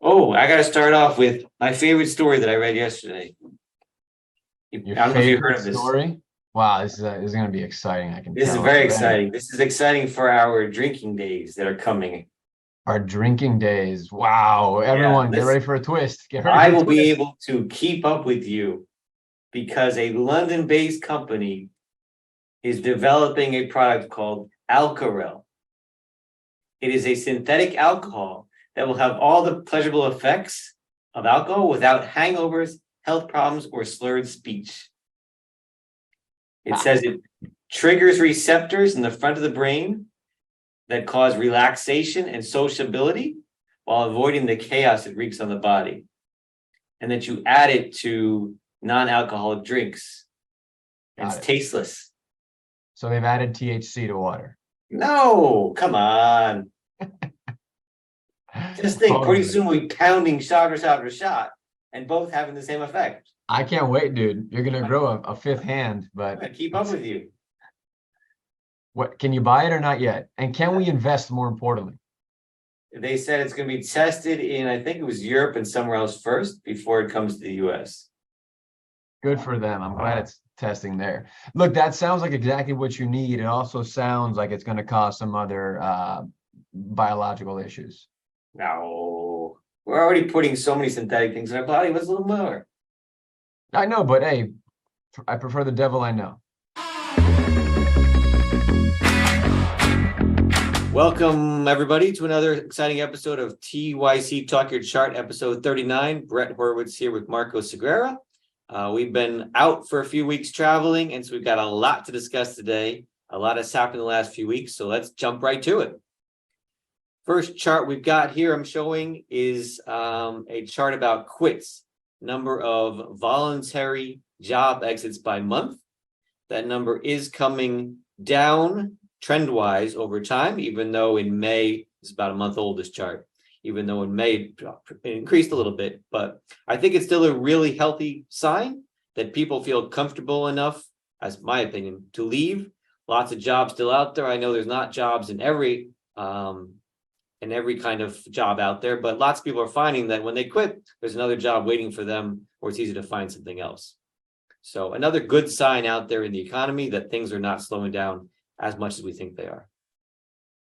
Oh, I got to start off with my favorite story that I read yesterday. I Your don't know if you heard favorite of this. story? Wow, this is going to be exciting. I can This is tell very already. exciting. This is exciting for our drinking days that are coming. Our drinking days. Wow, Yeah, everyone, get this ready for a twist. Get ready I for a will be twist. able to keep up with you because a London-based company is developing a product called Alcarel. It is a synthetic alcohol that will have all the pleasurable effects of alcohol without hangovers, health problems, or slurred speech. It Ah, says it triggers receptors in the front of the brain that cause relaxation and sociability while avoiding the chaos it wreaks on the body. And that you add it to non-alcoholic drinks. And got it's it. tasteless. So they've added THC to water. No, come on. Just think, All pretty good. soon we'll be pounding shot or shot or shot and both having the same effect. I can't wait, dude. You're going to grow a fifth hand, I'm but gonna keep up with you. what can you buy it or not yet? And can we invest more importantly? They said it's going to be tested in, I think it was Europe and somewhere else first before it comes to the US. Good for them. I'm glad it's testing there. Look, that sounds like exactly what you need. It also sounds like it's going to cause some other biological issues. No, we're already putting so many synthetic things in our body. What's a little more? I know, but hey, I prefer the devil I know. Welcome, everybody, to another exciting episode of TYC Talk Your Chart, episode 39. Brett Horowitz here with Marco Segura. We've been out for a few weeks traveling, and so we've got a lot to discuss today. A lot has happened in the last few weeks, so let's jump right to it. First chart we've got here I'm showing is a chart about quits, number of voluntary job exits by month. That number is coming down trend-wise over time, even though in May, it's about a month old, this chart, even though in May it increased a little bit. But I think it's still a really healthy sign that people feel comfortable enough, as my opinion, to leave. Lots of jobs still out there. I know there's not jobs in every kind of job out there, but lots of people are finding that when they quit, there's another job waiting for them, or it's easy to find something else. So another good sign out there in the economy that things are not slowing down as much as we think they are.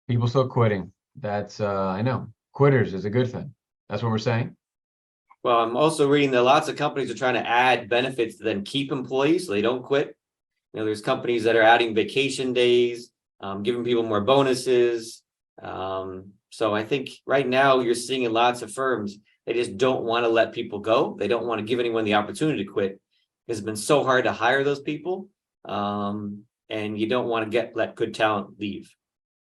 People still quitting. That's I know. Quitters is a good thing. That's what we're saying. Well, I'm also reading that lots of companies are trying to add benefits to then keep employees so they don't quit. You know, there's companies that are adding vacation days, giving people more bonuses. So I think right now you're seeing in lots of firms, they just don't want to let people go. They don't want to give anyone the opportunity to quit. It's been so hard to hire those people. And you don't want to let good talent leave.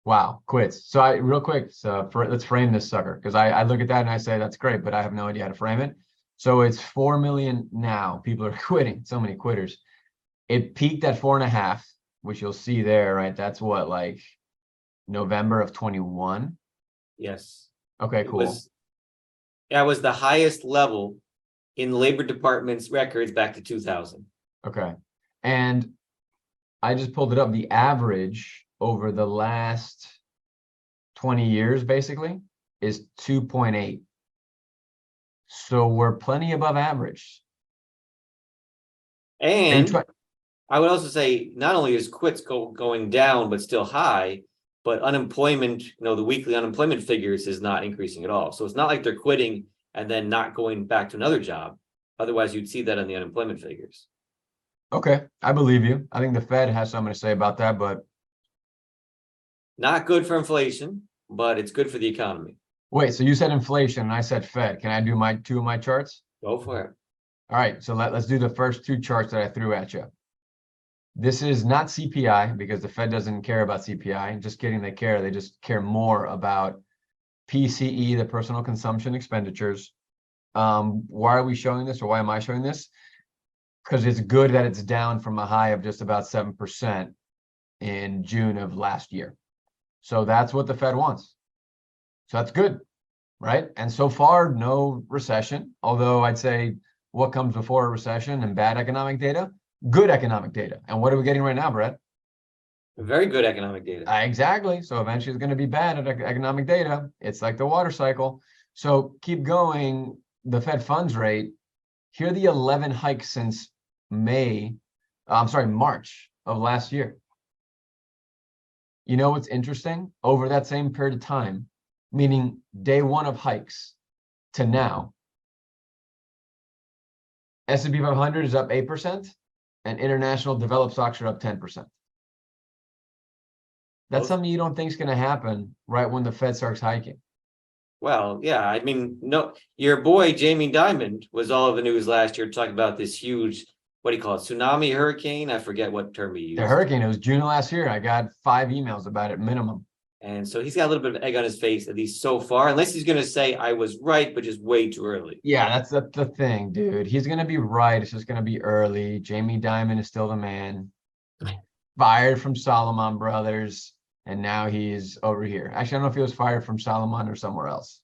Wow, quits. So real quick, let's frame this sucker, because I look at that and I say that's great, but I have no idea how to frame it. So it's 4 million now. People are quitting. So many quitters. It peaked at 4.5, which you'll see there, right? That's what, like November of 21. Yes. Okay, cool. That was the highest level in the Labor Department's records back to 2000. Okay. And I just pulled it up. The average over the last 20 years, basically, is 2.8. So we're plenty above average. And I would also say not only is quits going down, but still high, but unemployment, the weekly unemployment figures is not increasing at all. So it's not like they're quitting and then not going back to another job. Otherwise, you'd see that on the unemployment figures. Okay, I believe you. I think the Fed has something to say about that, but not good for inflation, but it's good for the economy. Wait, so you said inflation and I said Fed. Can I do my two of my charts? Go for it. All right, so let's do the first two charts that I threw at you. This is not CPI because the Fed doesn't care about CPI. Just kidding, they care. They just care more about PCE, the personal consumption expenditures. Why are we showing this, or why am I showing this? Because it's good that it's down from a high of just about 7% in June of last year. So that's what the Fed wants. So that's good, right? And so far, no recession, although I'd say what comes before a recession and bad economic data? Good economic data. And what are we getting right now, Brett? Very good economic data. Exactly. So eventually it's going to be bad economic data. It's like the water cycle. So keep going. The Fed funds rate, here are the 11 hikes since March of last year. You know what's interesting? Over that same period of time, meaning day one of hikes to now, S&P 500 is up 8% and international developed stocks are up 10%. That's something you don't think is going to happen right when the Fed starts hiking. Well, yeah, I mean, no, your boy Jamie Dimon was all over the news last year talking about this huge, what do you call it, tsunami, hurricane? I forget what term he used. The hurricane, it was June of last year. I got 5 emails about it minimum. And so he's got a little bit of egg on his face, at least so far, unless he's going to say I was right, but just way too early. Yeah, that's the thing, dude. He's going to be right. It's just going to be early. Jamie Dimon is still the man. Fired from Solomon Brothers, and now he's over here. Actually, I don't know if he was fired from Solomon or somewhere else.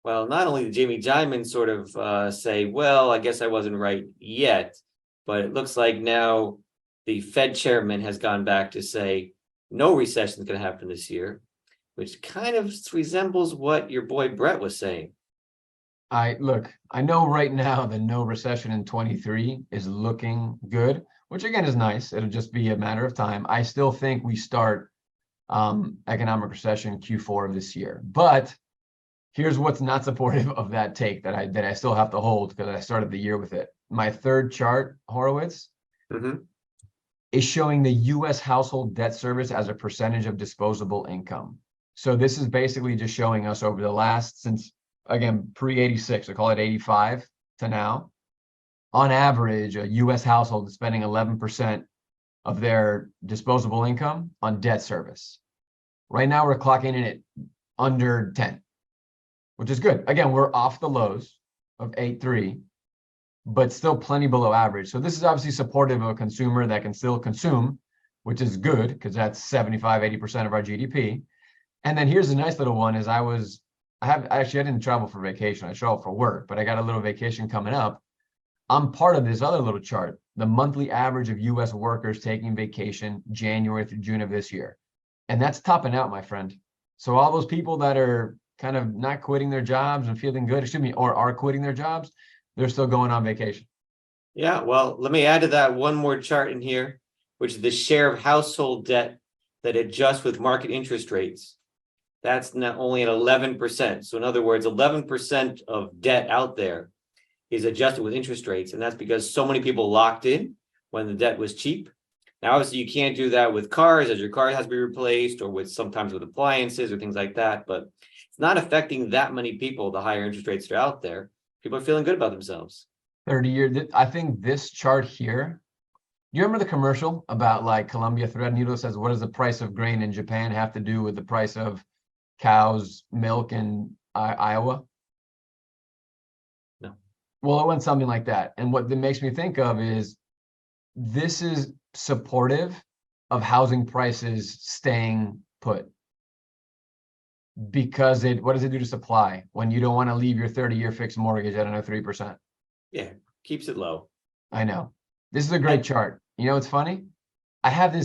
Well, not only did Jamie Dimon sort of say, well, I guess I wasn't right yet, but it looks like now the Fed chairman has gone back to say no recession is going to happen this year, which kind of resembles what your boy Brett was saying. I know right now the no recession in 23 is looking good, which again is nice. It'll just be a matter of time. I still think we start economic recession Q4 of this year, but here's what's not supportive of that take that I still have to hold because I started the year with it. My third chart, Horowitz, is showing the U.S. household debt service as a percentage of disposable income. So this is basically just showing us over the last, since again, pre-86, I call it 85 to now, on average, a U.S. household is spending 11% of their disposable income on debt service. Right now, we're clocking in at under 10, which is good. Again, we're off the lows of 8.3, but still plenty below average. So this is obviously supportive of a consumer that can still consume, which is good because that's 75, 80% of our GDP. And then here's a nice little one is I didn't travel for vacation. I traveled for work, but I got a little vacation coming up. I'm part of this other little chart, the monthly average of US workers taking vacation January through June of this year. And that's topping out, my friend. So all those people that are kind of not quitting their jobs and feeling good, or are quitting their jobs, they're still going on vacation. Yeah, well, let me add to that one more chart in here, which is the share of household debt that adjusts with market interest rates. That's not only at 11%. So in other words, 11% of debt out there is adjusted with interest rates. And that's because so many people locked in when the debt was cheap. Now, obviously, you can't do that with cars as your car has to be replaced or sometimes with appliances or things like that. But it's not affecting that many people, the higher interest rates that are out there. People are feeling good about themselves. 30-year, I think this chart here, you remember the commercial about like Columbia Threadneedle says, what does the price of grain in Japan have to do with the price of cows' milk in Iowa? No. Well, it went something like that. And what that makes me think of is this is supportive of housing prices staying put. Because what does it do to supply when you don't want to leave your 30-year fixed mortgage at another 3%? Yeah, keeps it low. I know. This is a great chart. You know what's funny? I have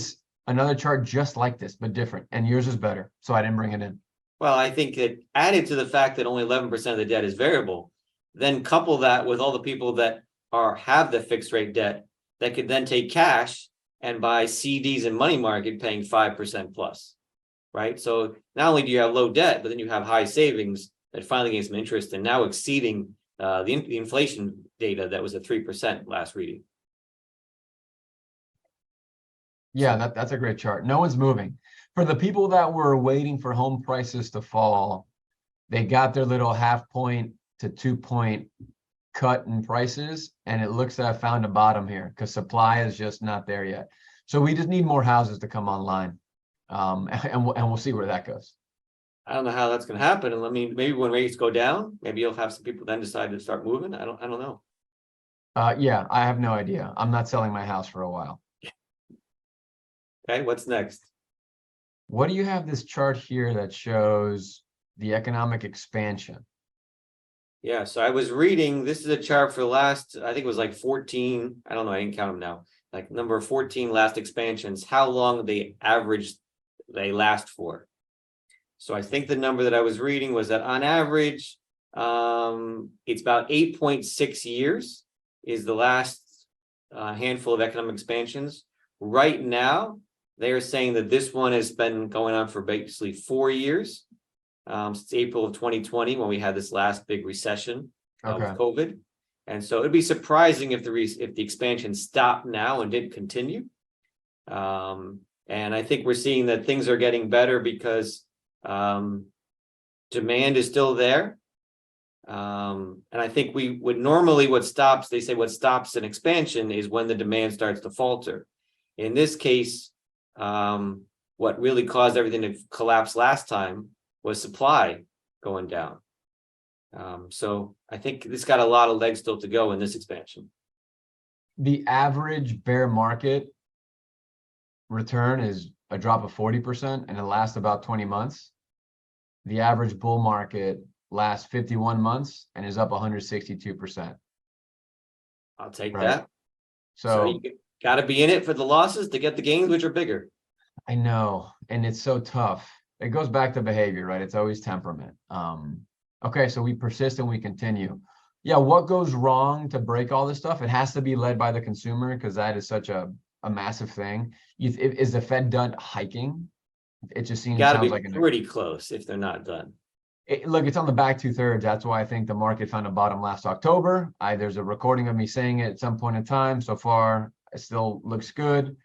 another chart just like this, but different, and yours is better, so I didn't bring it in. Well, I think that added to the fact that only 11% of the debt is variable, then couple that with all the people that have the fixed rate debt that could then take cash and buy CDs and money market paying 5% plus, right? So not only do you have low debt, but then you have high savings that finally gain some interest and now exceeding the inflation data that was at 3% last reading. Yeah, that's a great chart. No one's moving. For the people that were waiting for home prices to fall, they got their little 0.5 point to 2 point cut in prices, and it looks to have found a bottom here because supply is just not there yet. So we just need more houses to come online, and we'll see where that goes. I don't know how that's going to happen. And I mean, maybe when rates go down, maybe you'll have some people then decide to start moving. I don't know. Yeah, I have no idea. I'm not selling my house for a while. Okay, what's next? What do you have this chart here that shows the economic expansion? Yeah, so I was reading, this is a chart for the last, I think it was like 14, I don't know, I didn't count them now, like number 14 last expansions, how long they last for. So I think the number that I was reading was that on average, It's about 8.6 years is the last handful of economic expansions. Right now, they are saying that this one has been going on for basically 4 years, since April of 2020, when we had this last big recession with COVID. And so it'd be surprising if the expansion stopped now and didn't continue. And I think we're seeing that things are getting better because demand is still there. And I think we would normally what stops an expansion is when the demand starts to falter. In this case, what really caused everything to collapse last time was supply going down. So I think this got a lot of legs still to go in this expansion. The average bear market return is a drop of 40% and it lasts about 20 months. The average bull market lasts 51 months and is up 162%. I'll take that. So you got to be in it for the losses to get the gains, which are bigger. I know, and it's so tough. It goes back to behavior, right? It's always temperament. Okay, so we persist and we continue. Yeah, what goes wrong to break all this stuff? It has to be led by the consumer because that is such a massive thing. Is the Fed done hiking? It just seems Got to be like pretty close if they're not done. Look, it's on the back 2/3. That's why I think the market found a bottom last October. There's a recording of me saying it at some point in time. So far, it still looks good.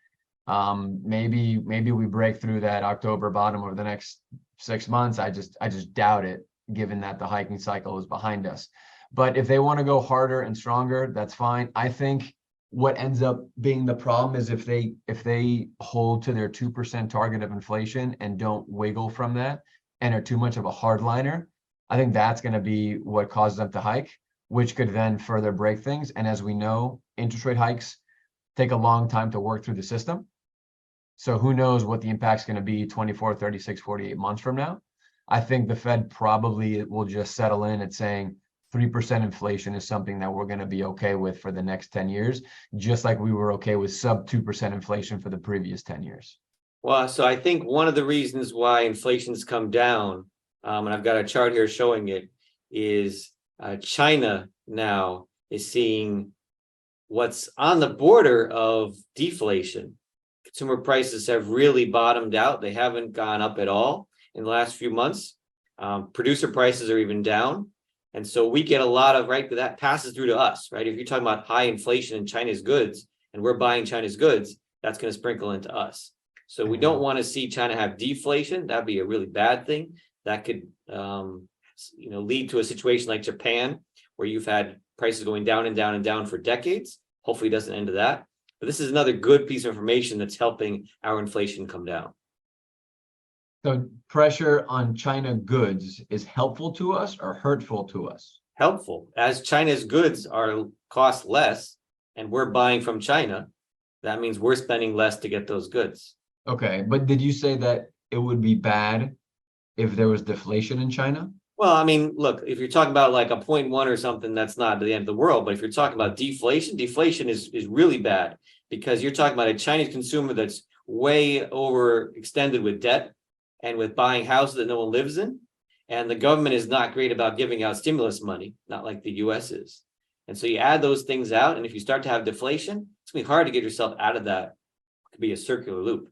Maybe we break through that October bottom over the next 6 months. I just doubt it, given that the hiking cycle is behind us. But if they want to go harder and stronger, that's fine. I think what ends up being the problem is if they hold to their 2% target of inflation and don't wiggle from that and are too much of a hardliner, I think that's going to be what causes them to hike, which could then further break things. And as we know, interest rate hikes take a long time to work through the system. So who knows what the impact's going to be 24, 36, 48 months from now. I think the Fed probably will just settle in at saying 3% inflation is something that we're going to be okay with for the next 10 years, just like we were okay with sub 2% inflation for the previous 10 years. Well, so I think one of the reasons why inflation's come down, and I've got a chart here showing it, is China now is seeing what's on the border of deflation. Consumer prices have really bottomed out. They haven't gone up at all in the last few months. Producer prices are even down. And so we get a lot of, right, that passes through to us, right? If you're talking about high inflation in China's goods and we're buying China's goods, that's going to sprinkle into us. So we don't want to see China have deflation. That'd be a really bad thing. That could, lead to a situation like Japan, where you've had prices going down and down and down for decades. Hopefully it doesn't end to that. But this is another good piece of information that's helping our inflation come down. So pressure on China goods is helpful to us or hurtful to us? Helpful. As China's goods cost less and we're buying from China, that means we're spending less to get those goods. Okay, but did you say that it would be bad if there was deflation in China? Well, I mean, look, if you're talking about like a 0.1 or something, that's not the end of the world. But if you're talking about deflation is really bad, because you're talking about a Chinese consumer that's way overextended with debt and with buying houses that no one lives in. And the government is not great about giving out stimulus money, not like the US is. And so you add those things out, and if you start to have deflation, it's going to be hard to get yourself out of that. It could be a circular loop.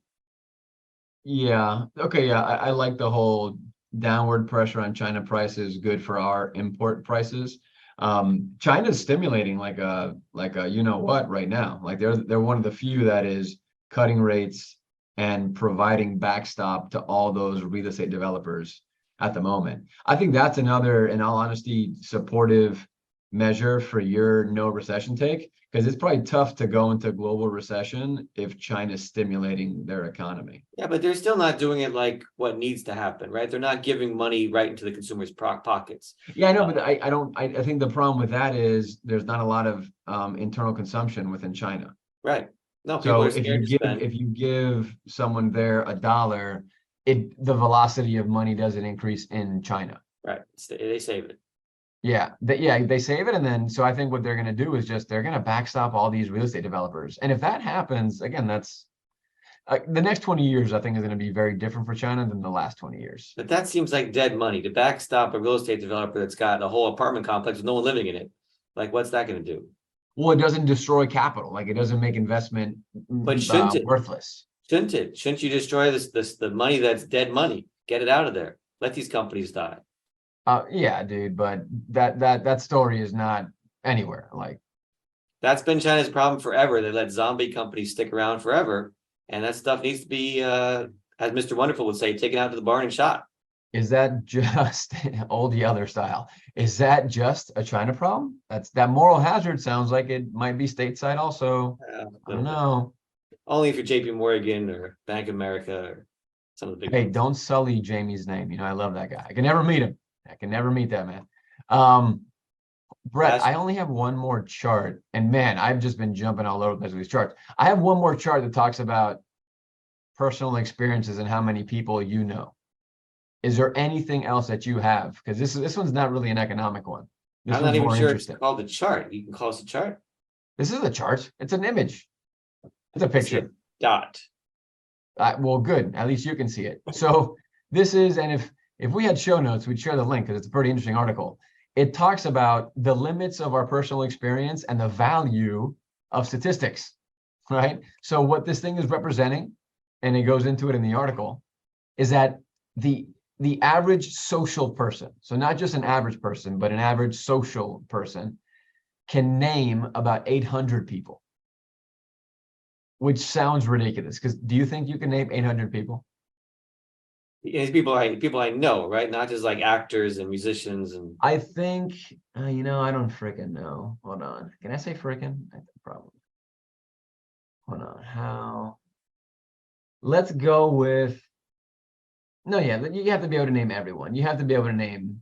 Yeah. Okay. Yeah. I like the whole downward pressure on China prices, good for our import prices. China's stimulating like a you know what right now. Like they're one of the few that is cutting rates and providing backstop to all those real estate developers at the moment. I think that's another, in all honesty, supportive measure for your no recession take, because it's probably tough to go into global recession if China's stimulating their economy. Yeah, but they're still not doing it like what needs to happen, right? They're not giving money right into the consumer's pockets. Yeah, I know, but I think the problem with that is there's not a lot of internal consumption within China. Right. No, people So are scared to spend. if you give someone there $1, the velocity of money doesn't increase in China. Right. They save it. Yeah, they save it, and then so I think what they're going to do is they're going to backstop all these real estate developers, and if that happens, again, that's The next 20 years, I think, is going to be very different for China than the last 20 years. But that seems like dead money to backstop a real estate developer that's got a whole apartment complex with no one living in it. Like, what's that going to do? Well, it doesn't destroy capital. Like, it doesn't make investment But shouldn't it? worthless. Shouldn't it? Shouldn't you destroy the money that's dead money? Get it out of there. Let these companies die. Yeah, dude, but that story is not anywhere. Like, That's been China's problem forever. They let zombie companies stick around forever. And that stuff needs to be, as Mr. Wonderful would say, taken out to the barn and shot. is that just old Yeller style? Is that just a China problem? That moral hazard sounds like it might be stateside also. I don't know. Only if you're JP Morgan or Bank of America or some of the big Hey, ones. don't sully Jamie's name. You know, I love that guy. I can never meet him. I can never meet that man. Brett, I only have one more chart. And man, I've just been jumping all over the place with these charts. I have one more chart that talks about personal experiences and how many people you know. Is there anything else that you have? Because this one's not really an economic one. This I'm one's not even more sure interesting. it's called a chart. You can call it a chart. This is a chart. It's an image. It's a picture. Dot. Well, good. At least you can see it. So this is, and if we had show notes, we'd share the link because it's a pretty interesting article. It talks about the limits of our personal experience and the value of statistics, right? So what this thing is representing, and it goes into it in the article, is that the average social person, so not just an average person, but an average social person, can name about 800 people, which sounds ridiculous. Because do you think you can name 800 people? It's people I know, right? Not just like actors and musicians and. I think, I don't freaking know. Hold on. Can I say freaking? I think probably. Hold on. How? Let's go with. No, yeah, you have to be able to name everyone. You have to be able to name.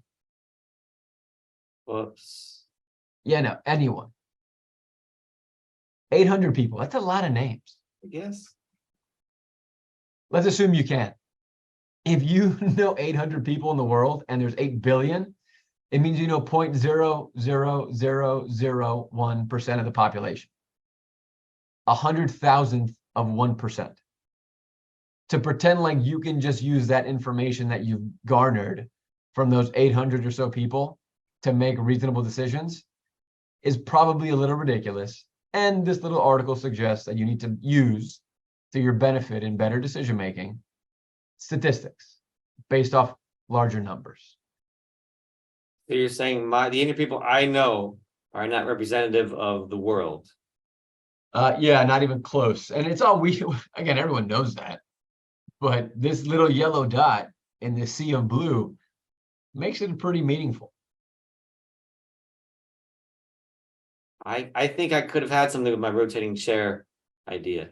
Whoops. Yeah, no, anyone. 800 people. That's a lot of names. I guess. Let's assume you can. If you know 800 people in the world and there's 8 billion, it means you know 0.00001% of the population. 100,000th of 1%. To pretend like you can just use that information that you've garnered from those 800 or so people to make reasonable decisions is probably a little ridiculous. And this little article suggests that you need to use, to your benefit in better decision making, statistics based off larger numbers. So you're saying the 800 people I know are not representative of the world. Yeah, not even close. And it's all again, everyone knows that. But this little yellow dot in the sea of blue makes it pretty meaningful. I think I could have had something with my rotating chair idea.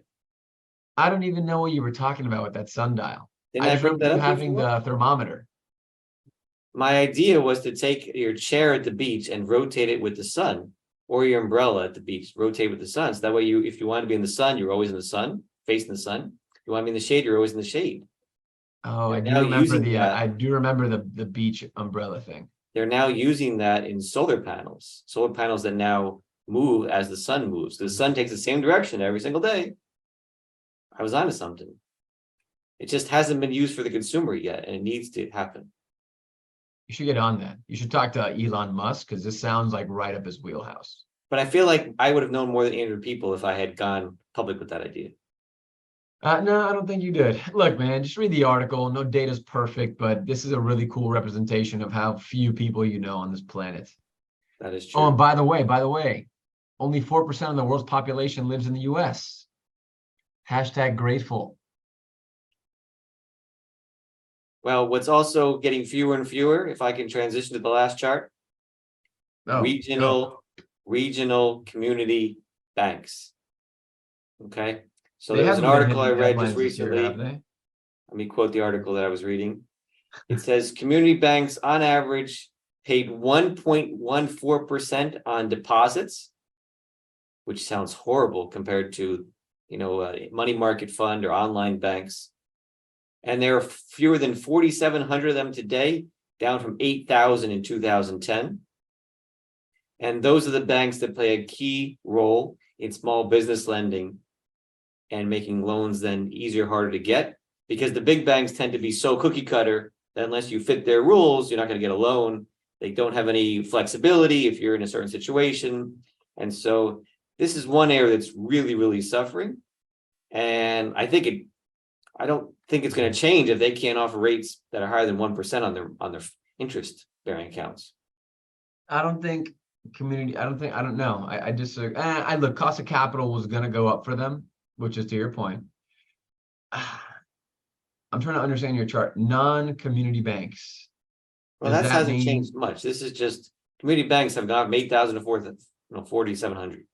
I don't even know what you were talking about with that sundial. Didn't I I just bring remember that you up having before? the thermometer. My idea was to take your chair at the beach and rotate it with the sun, or your umbrella at the beach, rotate with the sun. So that way if you want to be in the sun, you're always in the sun, facing the sun. If you want to be in the shade, you're always in the shade. Oh, I They're now do remember using that. I do remember the beach umbrella thing. They're now using that in solar panels that now move as the sun moves. The sun takes the same direction every single day. I was onto something. It just hasn't been used for the consumer yet, and it needs to happen. You should get on that. You should talk to Elon Musk because this sounds like right up his wheelhouse. But I feel like I would have known more than 800 people if I had gone public with that idea. No, I don't think you did. Look, man, just read the article. No data's perfect, but this is a really cool representation of how few people you know on this planet. That is true. Oh, and by the way, only 4% of the world's population lives in the US. Hashtag grateful. Well, what's also getting fewer and fewer, if I can transition to the last chart, regional community banks. Okay. So there was an article I read just recently. Let me quote the article that I was reading. It says community banks on average paid 1.14% on deposits, which sounds horrible compared to, a money market fund or online banks. And there are fewer than 4,700 of them today, down from 8,000 in 2010. And those are the banks that play a key role in small business lending and making loans then easier, harder to get, because the big banks tend to be so cookie cutter that unless you fit their rules, you're not going to get a loan. They don't have any flexibility if you're in a certain situation. And so this is one area that's really, really suffering. And I don't think it's going to change if they can't offer rates that are higher than 1% on their interest bearing accounts. I don't know. I disagree. I look, cost of capital was going to go up for them, which is to your point. I'm trying to understand your chart. Non-community banks. Well, that hasn't changed much. This is just community banks have gone from 8,000 to 4,700.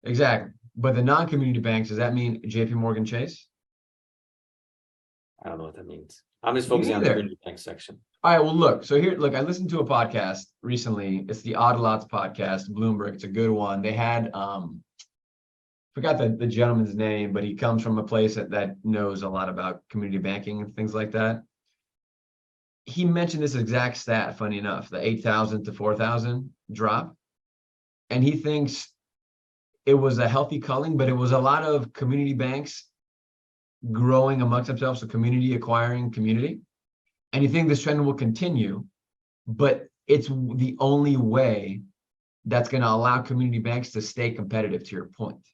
Exactly. But the non-community banks, does that mean JP Morgan Chase? I don't know what that means. I'm just focusing on the community bank section. All right, well, look, I listened to a podcast recently. It's the Odd Lots podcast, Bloomberg. It's a good one. They had, forgot the gentleman's name, but he comes from a place that knows a lot about community banking and things like that. He mentioned this exact stat, funny enough, the 8,000 to 4,000 drop. And he thinks it was a healthy culling, but it was a lot of community banks growing amongst themselves, so community acquiring community. And you think this trend will continue, but it's the only way that's going to allow community banks to stay competitive, to your point.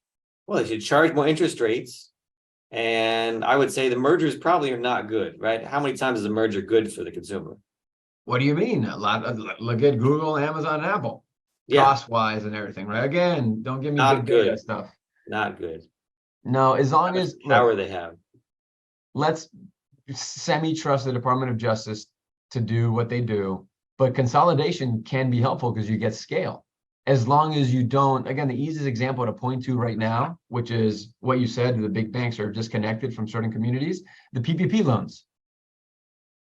Well, they should charge more interest rates. And I would say the mergers probably are not good, right? How many times is a merger good for the consumer? What do you mean? A lot. Look at Google, Amazon, and Apple, cost-wise and everything, right? Again, don't give me not big data stuff. Not good. No, as long as power they have. Let's semi-trust the Department of Justice to do what they do, but consolidation can be helpful because you get scale. As long as you don't, again, the easiest example to point to right now, which is what you said, the big banks are disconnected from certain communities, the PPP loans.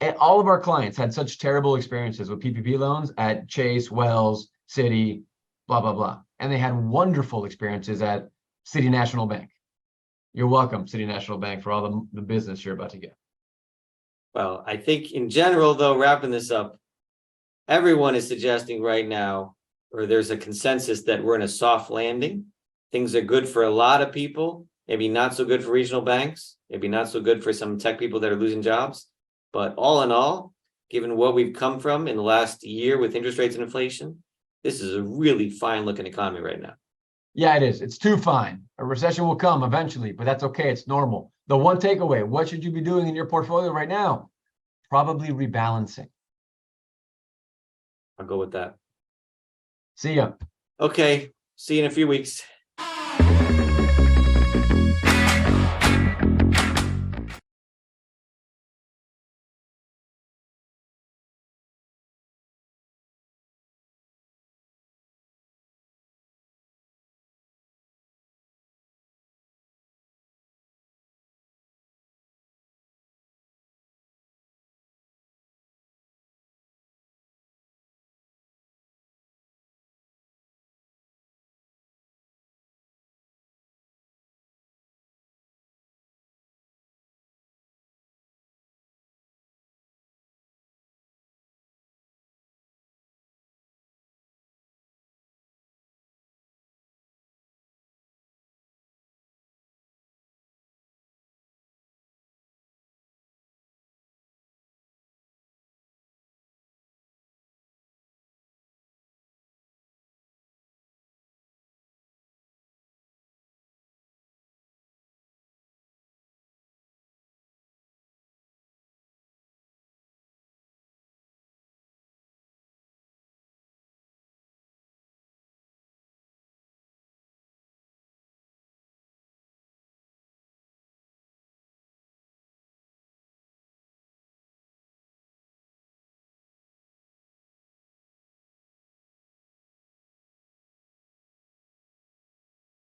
And all of our clients had such terrible experiences with PPP loans at Chase, Wells, Citi, blah, blah, blah. And they had wonderful experiences at City National Bank. You're welcome, City National Bank, for all the business you're about to get. Well, I think in general, though, wrapping this up, everyone is suggesting right now, or there's a consensus that we're in a soft landing. Things are good for a lot of people, maybe not so good for regional banks, maybe not so good for some tech people that are losing jobs. But all in all, given what we've come from in the last year with interest rates and inflation, this is a really fine looking economy right now. Yeah, it is. It's too fine. A recession will come eventually, but that's okay. It's normal. The one takeaway, what should you be doing in your portfolio right now? Probably rebalancing. I'll go with that. See ya. Okay. See you in a few weeks.